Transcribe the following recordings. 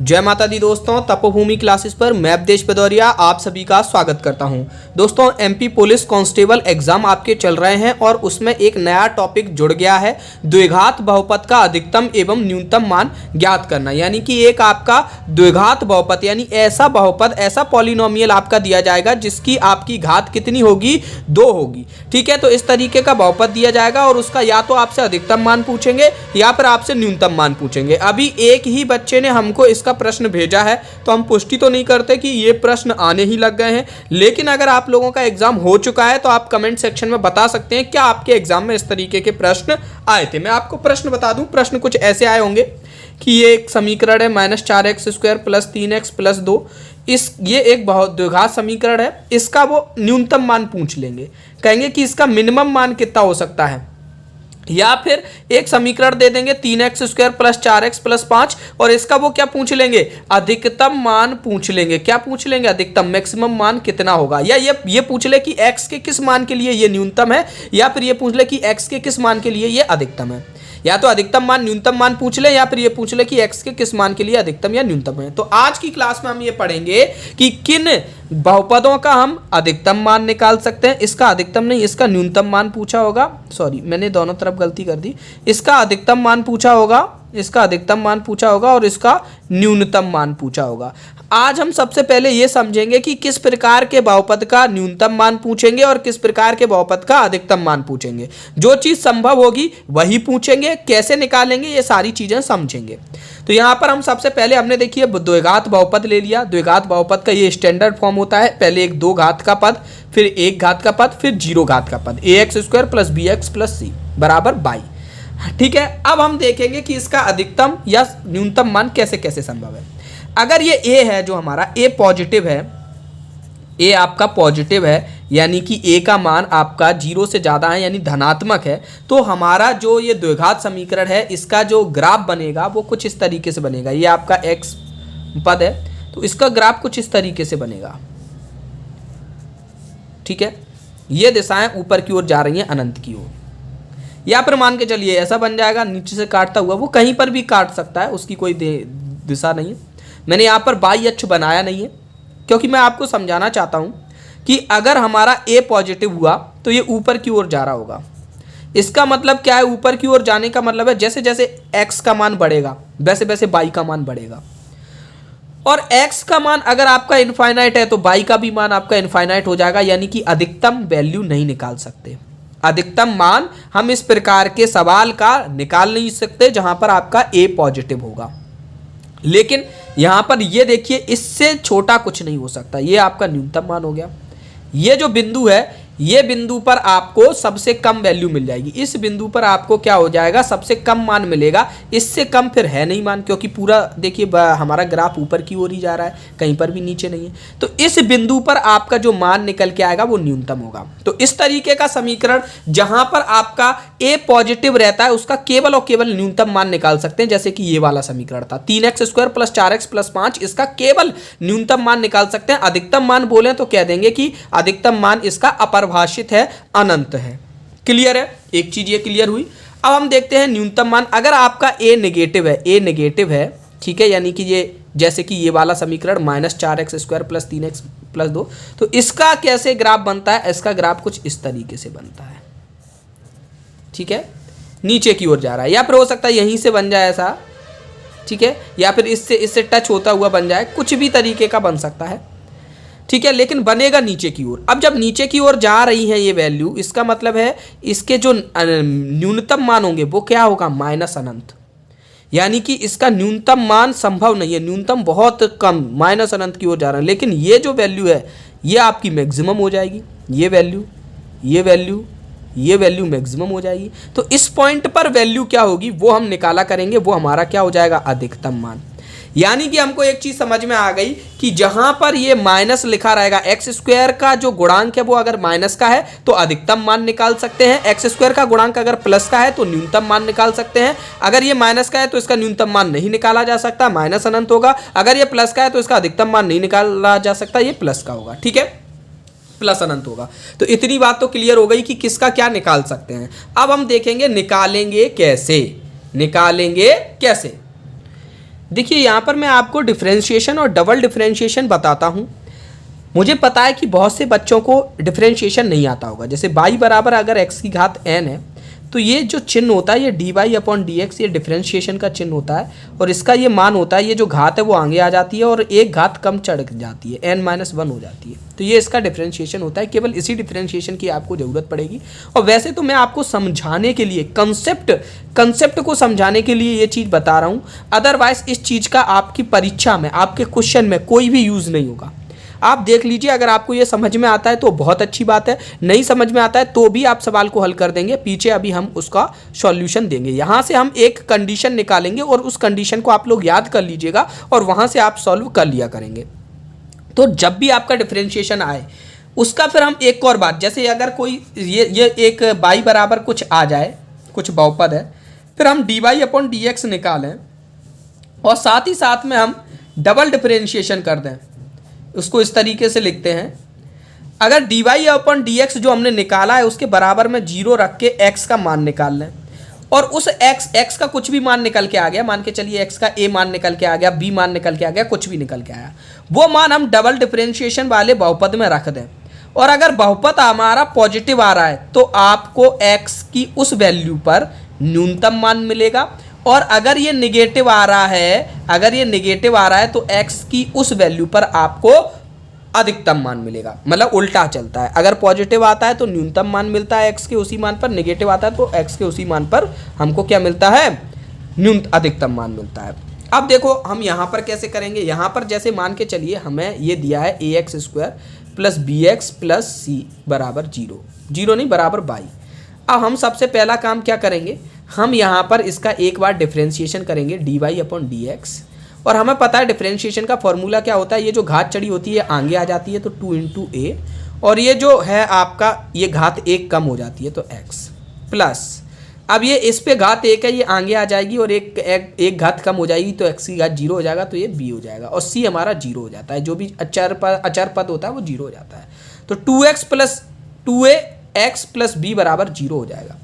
जय माता दी दोस्तों, तपोभूमि क्लासेस पर मैं अवधेश भदौरिया आप सभी का स्वागत करता हूं। दोस्तों, एमपी पुलिस कांस्टेबल एग्जाम आपके चल रहे हैं और उसमें एक नया टॉपिक जुड़ गया है, द्विघात बहुपद का अधिकतम एवं न्यूनतम मान ज्ञात करना। यानी कि एक आपका द्विघात बहुपद यानी ऐसा बहुपद, ऐसा पॉलिनोमियल आपका दिया जाएगा जिसकी आपकी घात कितनी होगी, 2 होगी। ठीक है, तो इस तरीके का बहुपद दिया जाएगा और उसका या तो आपसे अधिकतम मान पूछेंगे या फिर आपसे न्यूनतम मान पूछेंगे। अभी एक ही बच्चे ने हमको इसका प्रश्न भेजा है तो हम पुष्टि तो नहीं करते कि ये प्रश्न आने ही लग गए हैं, लेकिन अगर आप लोगों का एग्जाम हो चुका है तो आप कमेंट सेक्शन में बता सकते हैं क्या आपके एग्जाम में इस तरीके के प्रश्न आए थे। मैं आपको प्रश्न बता दूं, प्रश्न कुछ ऐसे आए होंगे कि ये एक समीकरण है -4x² + 3x + 2, ये एक बहुत द्विघात समीकरण है, इसका वो न्यूनतम मान पूछ लेंगे, कहेंगे कि इसका मिनिमम मान कितना हो सकता है। या फिर एक समीकरण दे देंगे 3x² + 4x + 5 और इसका वो क्या पूछ लेंगे, अधिकतम मान पूछ लेंगे। क्या पूछ लेंगे, अधिकतम मैक्सिमम मान कितना होगा। या ये पूछ ले कि x के किस मान के लिए ये न्यूनतम है, या फिर ये पूछ ले कि x के किस मान के लिए ये अधिकतम है। या तो अधिकतम मान न्यूनतम मान पूछ ले या फिर ये पूछ ले कि x के किस मान के लिए अधिकतम या न्यूनतम है। तो आज की क्लास में हम ये पढ़ेंगे कि किन बहुपदों का हम अधिकतम मान निकाल सकते हैं। इसका अधिकतम नहीं, इसका न्यूनतम मान पूछा होगा। सॉरी, मैंने दोनों तरफ गलती कर दी। इसका अधिकतम मान पूछा होगा, इसका अधिकतम मान पूछा होगा और इसका न्यूनतम मान पूछा होगा। आज हम सबसे पहले ये समझेंगे कि किस प्रकार के बहुपद का न्यूनतम मान पूछेंगे और किस प्रकार के बहुपद का अधिकतम मान पूछेंगे। जो चीज़ संभव होगी वही पूछेंगे, कैसे निकालेंगे ये सारी चीज़ें समझेंगे। तो यहाँ पर हम सबसे पहले हमने देखिए द्विघात बहुपद ले लिया। द्विघात बहुपद का ये स्टैंडर्ड फॉर्म होता है, पहले एक 2 घात का पद, फिर 1 घात का पद, फिर 0 घात का पद, ax² + bx + c बराबर 22। ठीक है, अब हम देखेंगे कि इसका अधिकतम या न्यूनतम मान कैसे कैसे संभव है। अगर ये a है, जो हमारा a पॉजिटिव है, a आपका पॉजिटिव है यानी कि a का मान आपका 0 से ज़्यादा है यानी धनात्मक है, तो हमारा जो ये द्विघात समीकरण है इसका जो ग्राफ बनेगा वो कुछ इस तरीके से बनेगा। ये आपका x पद है तो इसका ग्राफ कुछ इस तरीके से बनेगा। ठीक है, ये दिशाएं ऊपर की ओर जा रही हैं अनंत की ओर। या फिर मान के चलिए ऐसा बन जाएगा, नीचे से काटता हुआ, वो कहीं पर भी काट सकता है, उसकी कोई दिशा नहीं है। मैंने यहाँ पर बाई अक्ष बनाया नहीं है क्योंकि मैं आपको समझाना चाहता हूँ कि अगर हमारा a पॉजिटिव हुआ तो ये ऊपर की ओर जा रहा होगा। इसका मतलब क्या है, ऊपर की ओर जाने का मतलब है जैसे जैसे x का मान बढ़ेगा वैसे वैसे y का मान बढ़ेगा। और x का मान अगर आपका इनफाइनाइट है तो y का भी मान आपका इनफाइनाइट हो जाएगा, यानी कि अधिकतम वैल्यू नहीं निकाल सकते। अधिकतम मान हम इस प्रकार के सवाल का निकाल नहीं सकते जहां पर आपका a पॉजिटिव होगा। लेकिन यहां पर ये देखिए, इससे छोटा कुछ नहीं हो सकता। ये आपका न्यूनतम मान हो गया। ये जो बिंदु है, ये बिंदु पर आपको सबसे कम वैल्यू मिल जाएगी। इस बिंदु पर आपको क्या हो जाएगा, सबसे कम मान मिलेगा। इससे कम फिर है नहीं मान, क्योंकि पूरा देखिए हमारा ग्राफ ऊपर की ओर ही जा रहा है, कहीं पर भी नीचे नहीं है। तो इस बिंदु पर आपका जो मान निकल के आएगा वो न्यूनतम होगा। तो इस तरीके का समीकरण जहां पर आपका a पॉजिटिव रहता है उसका केवल और केवल न्यूनतम मान निकाल सकते हैं। जैसे कि ये वाला समीकरण था 3x² + 4x + 5, इसका केवल न्यूनतम मान निकाल सकते हैं। अधिकतम मान बोले तो कह देंगे कि अधिकतम मान इसका अपरिभाषित है, अनंत है। क्लियर है, एक चीज ये क्लियर हुई। अब हम देखते हैं न्यूनतम मान। अगर आपका a नेगेटिव है, a नेगेटिव है, ठीक है, यानी कि ये जैसे कि ये वाला समीकरण -4x² + 3x + 2, तो इसका कैसे ग्राफ बनता है, इसका ग्राफ कुछ इस तरीके से बनता है। ठीक है, नीचे की ओर जा रहा है, या फिर हो सकता है यहीं से बन जाए ऐसा, ठीक है, या फिर इससे टच होता हुआ बन जाए, कुछ भी तरीके का बन सकता है। ठीक है, लेकिन बनेगा नीचे की ओर। अब जब नीचे की ओर जा रही है ये वैल्यू, इसका मतलब है इसके जो न्यूनतम मान होंगे वो क्या होगा, माइनस अनंत। यानी कि इसका न्यूनतम मान संभव नहीं है, न्यूनतम बहुत कम, माइनस अनंत की ओर जा रहा है। लेकिन ये जो वैल्यू है ये आपकी मैक्सिमम हो जाएगी। ये वैल्यू, ये वैल्यू, ये वैल्यू मैक्सिमम हो जाएगी। तो इस पॉइंट पर वैल्यू क्या होगी वो हम निकाला करेंगे, वो हमारा क्या हो जाएगा, अधिकतम मान। यानी कि हमको एक चीज समझ में आ गई कि जहां पर ये माइनस लिखा रहेगा, x² का जो गुणांक है वो अगर माइनस का है तो अधिकतम मान निकाल सकते हैं। x² का गुणांक अगर प्लस का है तो न्यूनतम मान निकाल सकते हैं। अगर ये माइनस का है तो इसका न्यूनतम मान नहीं निकाला जा सकता, माइनस अनंत होगा। अगर ये प्लस का है तो इसका अधिकतम मान नहीं निकाला जा सकता, ये प्लस का होगा। ठीक है, प्लस अनंत होगा। तो इतनी बात तो क्लियर हो गई कि किसका क्या निकाल सकते हैं। अब हम देखेंगे निकालेंगे कैसे, निकालेंगे कैसे। देखिए यहाँ पर मैं आपको डिफरेंशिएशन और डबल डिफरेंशिएशन बताता हूँ। मुझे पता है कि बहुत से बच्चों को डिफरेंशिएशन नहीं आता होगा। जैसे y बराबर अगर x की घात n है तो ये जो चिन्ह होता है ये dy अपॉन dx, ये डिफरेंशिएशन का चिन्ह होता है और इसका ये मान होता है, ये जो घात है वो आगे आ जाती है और एक घात कम चढ़ जाती है, n-1 हो जाती है। तो ये इसका डिफरेंशिएशन होता है। केवल इसी डिफरेंशिएशन की आपको ज़रूरत पड़ेगी। और वैसे तो मैं आपको समझाने के लिए कंसेप्ट को समझाने के लिए ये चीज़ बता रहा हूँ, अदरवाइज इस चीज़ का आपकी परीक्षा में, आपके क्वेश्चन में कोई भी यूज़ नहीं होगा। आप देख लीजिए, अगर आपको ये समझ में आता है तो बहुत अच्छी बात है, नहीं समझ में आता है तो भी आप सवाल को हल कर देंगे। पीछे अभी हम उसका सॉल्यूशन देंगे। यहाँ से हम एक कंडीशन निकालेंगे और उस कंडीशन को आप लोग याद कर लीजिएगा और वहाँ से आप सॉल्व कर लिया करेंगे। तो जब भी आपका डिफरेंशिएशन आए उसका फिर हम एक और बात, जैसे अगर कोई ये एक y बराबर कुछ आ जाए, कुछ बहुपद है, फिर हम dy अपॉन dx निकालें और साथ ही साथ में हम डबल डिफरेंशिएशन कर दें। उसको इस तरीके से लिखते हैं, अगर dy अपॉन dx जो हमने निकाला है उसके बराबर में 0 रख के x का मान निकाल लें और उस x का कुछ भी मान निकल के आ गया, मान के चलिए x का a मान निकल के आ गया, b मान निकल के आ गया, कुछ भी निकल के आया, वो मान हम डबल डिफरेंशिएशन वाले बहुपद में रख दें। और अगर बहुपद हमारा पॉजिटिव आ रहा है तो आपको x की उस वैल्यू पर न्यूनतम मान मिलेगा और अगर ये निगेटिव आ रहा है, तो x की उस वैल्यू पर आपको अधिकतम मान मिलेगा। मतलब उल्टा चलता है, अगर पॉजिटिव आता है तो न्यूनतम मान मिलता है x के उसी मान पर, नेगेटिव आता है तो x के उसी मान पर हमको क्या मिलता है, अधिकतम मान मिलता है। अब देखो हम यहाँ पर कैसे करेंगे। यहाँ पर जैसे मान के चलिए हमें ये दिया है ax² plus bx plus c बराबर 0 नहीं बराबर 22। अब हम सबसे पहला काम क्या करेंगे, हम यहाँ पर इसका एक बार डिफरेंशिएशन करेंगे dy अपॉन dx और हमें पता है डिफरेंशिएशन का फॉर्मूला क्या होता है, ये जो घात चढ़ी होती है आगे आ जाती है तो 2 इंटू a और ये जो है आपका ये घात 1 कम हो जाती है तो x प्लस, अब ये इस पे घात 1 है ये आगे आ जाएगी और एक घात कम हो जाएगी तो x की घात 0 हो जाएगा तो ये b हो जाएगा और c हमारा 0 हो जाता है, जो भी अचर पद होता है वो 0 हो जाता है। तो 2x plus 2ax plus b बराबर 0 हो जाएगा।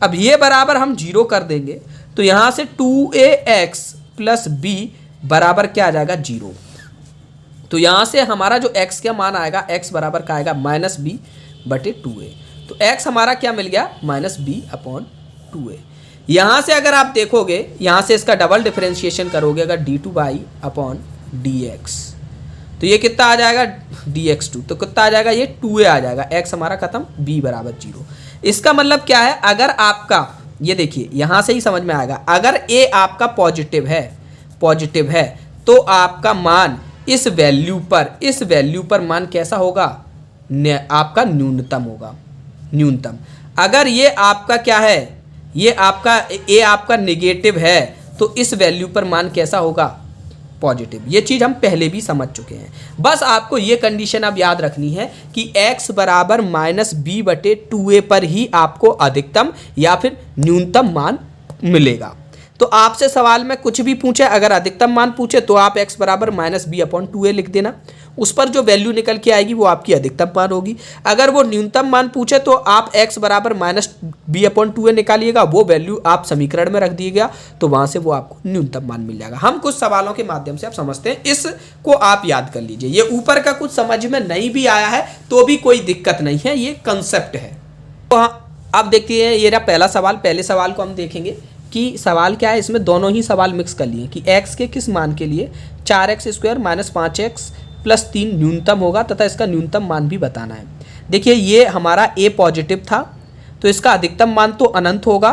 अब ये बराबर हम 0 कर देंगे तो यहाँ से 2ax प्लस b बराबर क्या आ जाएगा 0। तो यहाँ से हमारा जो x का मान आएगा, x बराबर का आएगा -b बटे 2a। तो x हमारा क्या मिल गया -b अपॉन 2a। यहाँ से अगर आप देखोगे, यहाँ से इसका डबल डिफरेंशिएशन करोगे अगर d2y अपॉन dx तो ये कितना आ जाएगा dx2, तो कितना आ जाएगा ये 2a आ जाएगा, x हमारा खत्म, b बराबर 0। इसका मतलब क्या है, अगर आपका ये देखिए यहाँ से ही समझ में आएगा, अगर a आपका पॉजिटिव है तो आपका मान इस वैल्यू पर मान कैसा होगा, आपका न्यूनतम होगा, न्यूनतम। अगर ये आपका क्या है, ये आपका a आपका नेगेटिव है तो इस वैल्यू पर मान कैसा होगा, पॉजिटिव। ये चीज़ हम पहले भी समझ चुके हैं। बस आपको ये कंडीशन अब याद रखनी है कि x बराबर -b बटे 2a पर ही आपको अधिकतम या फिर न्यूनतम मान मिलेगा। तो आपसे सवाल में कुछ भी पूछे, अगर अधिकतम मान पूछे तो आप x बराबर -b अपॉन 2a लिख देना, उस पर जो वैल्यू निकल के आएगी वो आपकी अधिकतम मान होगी। अगर वो न्यूनतम मान पूछे तो आप x बराबर -b अपॉन 2a निकालिएगा, वो वैल्यू आप समीकरण में रख दीजिएगा तो वहाँ से वो आपको न्यूनतम मान मिल जाएगा। हम कुछ सवालों के माध्यम से आप समझते हैं, इसको आप याद कर लीजिए। ये ऊपर का कुछ समझ में नहीं भी आया है तो भी कोई दिक्कत नहीं है, ये कंसेप्ट है। तो अब देखते हैं, ये रहा पहला सवाल। पहले सवाल को हम देखेंगे कि सवाल क्या है। इसमें दोनों ही सवाल मिक्स कर लिए कि x के किस मान के लिए 4x² - 5x प्लस 3 न्यूनतम होगा तथा इसका न्यूनतम मान भी बताना है। देखिए ये हमारा a पॉजिटिव था तो इसका अधिकतम मान तो अनंत होगा,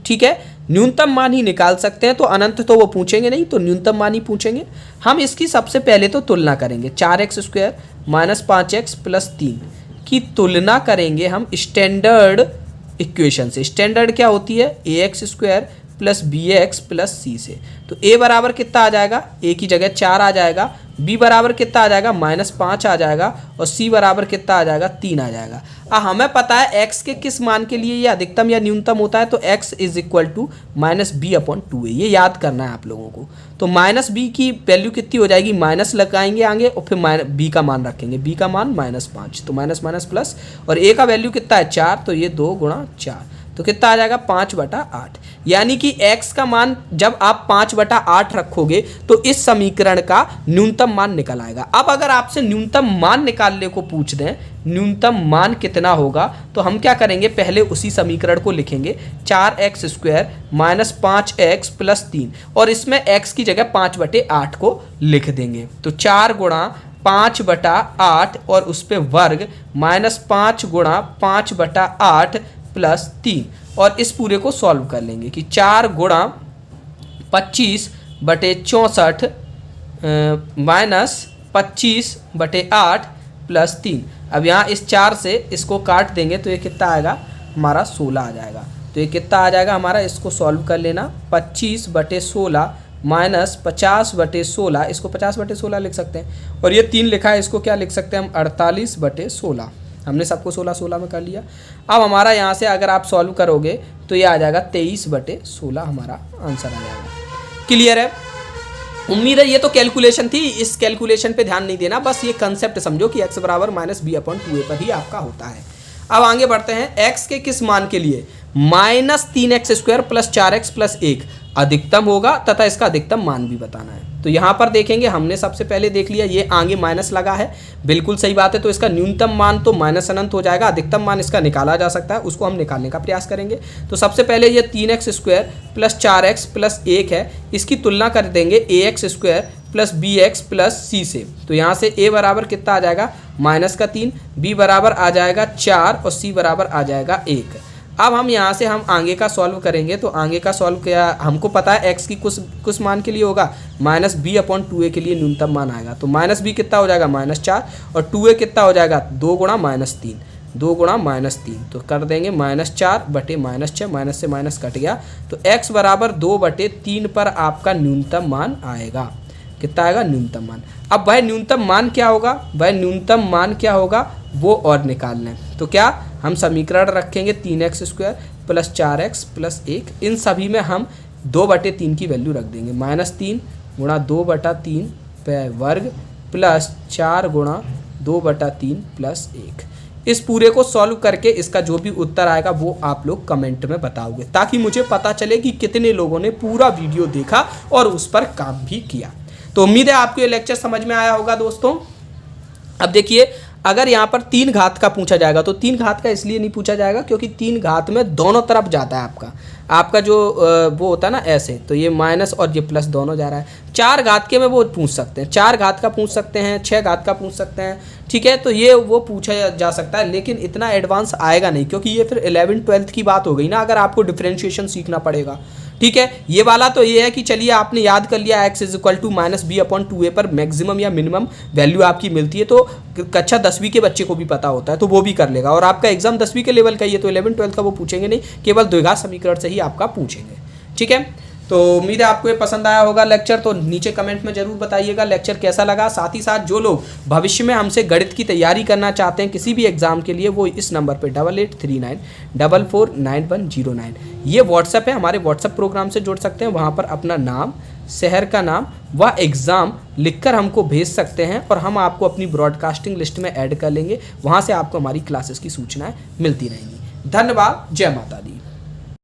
ठीक है। न्यूनतम मान ही निकाल सकते हैं तो अनंत तो वो पूछेंगे नहीं, तो न्यूनतम मान ही पूछेंगे। हम इसकी सबसे पहले तो तुलना करेंगे, 4x² - 5x प्लस 3 की तुलना करेंगे हम स्टैंडर्ड इक्वेशन से। स्टैंडर्ड क्या होती है, ax² plus bx plus c से। तो a बराबर कितना आ जाएगा, a की जगह 4 आ जाएगा, b बराबर कितना आ जाएगा -5 आ जाएगा और c बराबर कितना आ जाएगा 3 आ जाएगा। हमें पता है x के किस मान के लिए ये अधिकतम या न्यूनतम होता है, तो x = -b अपॉन 2a, ये याद करना है आप लोगों को। तो -b की वैल्यू कितनी हो जाएगी, माइनस लगाएंगे आगे और फिर b का मान रखेंगे, b का मान -5, तो माइनस प्लस और a का वैल्यू कितना है 4, तो ये 2 × 4 तो कितना आ जाएगा 5/8। यानी कि x का मान जब आप 5/8 रखोगे तो इस समीकरण का न्यूनतम मान निकल आएगा। अब अगर आपसे न्यूनतम मान निकालने को पूछ दें, न्यूनतम मान कितना होगा, तो हम क्या करेंगे, पहले उसी समीकरण को लिखेंगे 4x² - 5x + 3 और इसमें x की जगह 5/8 को लिख देंगे। तो 4 × 5/8 और उस पे वर्ग -5 × 5/8 + 3 और इस पूरे को सॉल्व कर लेंगे कि 4 × 25/64 -25/8 + 3। अब यहाँ इस 4 से इसको काट देंगे तो ये कितना आएगा हमारा 16 आ जाएगा। तो ये कितना आ जाएगा हमारा, इसको सॉल्व कर लेना, 25/16 - 50/16, इसको 50/16 लिख सकते हैं और ये 3 लिखा है, इसको क्या लिख सकते हैं हम, 48/16। हमने सबको 16 में कर लिया। अब हमारा यहाँ से अगर आप सॉल्व करोगे तो ये आ जाएगा 23/16 हमारा आंसर आ जाएगा। क्लियर है? उम्मीद है ये तो कैलकुलेशन थी, इस कैलकुलेशन पे ध्यान नहीं देना, बस ये कंसेप्ट समझो कि x बराबर -b/2a पर ही आपका होता है। अब आगे बढ़ते हैं, x के किस मान के लिए -3x² + 4x + 1 अधिकतम होगा तथा इसका अधिकतम मान भी बताना है। तो यहाँ पर देखेंगे, हमने सबसे पहले देख लिया ये आगे माइनस लगा है, बिल्कुल सही बात है। तो इसका न्यूनतम मान तो माइनस अनंत हो जाएगा, अधिकतम मान इसका निकाला जा सकता है, उसको हम निकालने का प्रयास करेंगे। तो सबसे पहले ये 3x² + 4x + 1 है, इसकी तुलना कर देंगे ax² + bx + c से। तो यहाँ से a बराबर कितना आ जाएगा -3, b बराबर आ जाएगा 4 और c बराबर आ जाएगा 1। अब हम यहाँ से हम आगे का सॉल्व करेंगे। तो आगे का सॉल्व क्या, हमको पता है x की कुछ मान के लिए होगा -b/2a के लिए न्यूनतम मान आएगा। तो -b कितना हो जाएगा -4 और 2a कितना हो जाएगा 2 × -3, 2 × -3। तो कर देंगे -4/-6, माइनस से माइनस कट गया। तो x बराबर 2/3 पर आपका न्यूनतम मान आएगा। कितना आएगा न्यूनतम मान। अब वह न्यूनतम मान क्या होगा, वह न्यूनतम मान क्या होगा वो और निकालना है। तो क्या हम समीकरण रखेंगे 3x² + 4x + 1, इन सभी में हम 2/3 की वैल्यू रख देंगे। -3 × 2/3 पे वर्ग + 4 × 2/3 + 1। इस पूरे को सॉल्व करके इसका जो भी उत्तर आएगा वो आप लोग कमेंट में बताओगे, ताकि मुझे पता चले कि कितने लोगों ने पूरा वीडियो देखा और उस पर काम भी किया। तो उम्मीद है आपको ये लेक्चर समझ में आया होगा दोस्तों। अब देखिए, अगर यहाँ पर 3 घात का पूछा जाएगा तो 3 घात का इसलिए नहीं पूछा जाएगा क्योंकि 3 घात में दोनों तरफ जाता है आपका जो वो होता है ना ऐसे, तो ये माइनस और ये प्लस दोनों जा रहा है। 4 घात के में वो पूछ सकते हैं, 4 घात का पूछ सकते हैं, 6 घात का पूछ सकते हैं, ठीक है। तो ये वो पूछा जा सकता है, लेकिन इतना एडवांस आएगा नहीं क्योंकि ये फिर 11th-12th की बात हो गई ना, अगर आपको डिफरेंशिएशन सीखना पड़ेगा, ठीक है। ये वाला तो ये है कि चलिए आपने याद कर लिया x = -b/2a पर मैक्सिमम या मिनिमम वैल्यू आपकी मिलती है, तो कक्षा 10वीं के बच्चे को भी पता होता है तो वो भी कर लेगा। और आपका एग्जाम 10वीं के लेवल का ही है तो 11th-12th का वो पूछेंगे नहीं, केवल द्विघात समीकरण से ही आपका पूछेंगे, ठीक है। तो उम्मीद है आपको ये पसंद आया होगा लेक्चर। तो नीचे कमेंट में जरूर बताइएगा लेक्चर कैसा लगा। साथ ही साथ जो लोग भविष्य में हमसे गणित की तैयारी करना चाहते हैं किसी भी एग्जाम के लिए, वो इस नंबर पे 8839449109 ये व्हाट्सएप है, हमारे व्हाट्सएप प्रोग्राम से जुड़ सकते हैं। वहाँ पर अपना नाम, शहर का नाम व एग्ज़ाम लिखकर हमको भेज सकते हैं और हम आपको अपनी ब्रॉडकास्टिंग लिस्ट में ऐड कर लेंगे। वहाँ से आपको हमारी क्लासेस की सूचनाएँ मिलती रहेंगी। धन्यवाद। जय माता दी।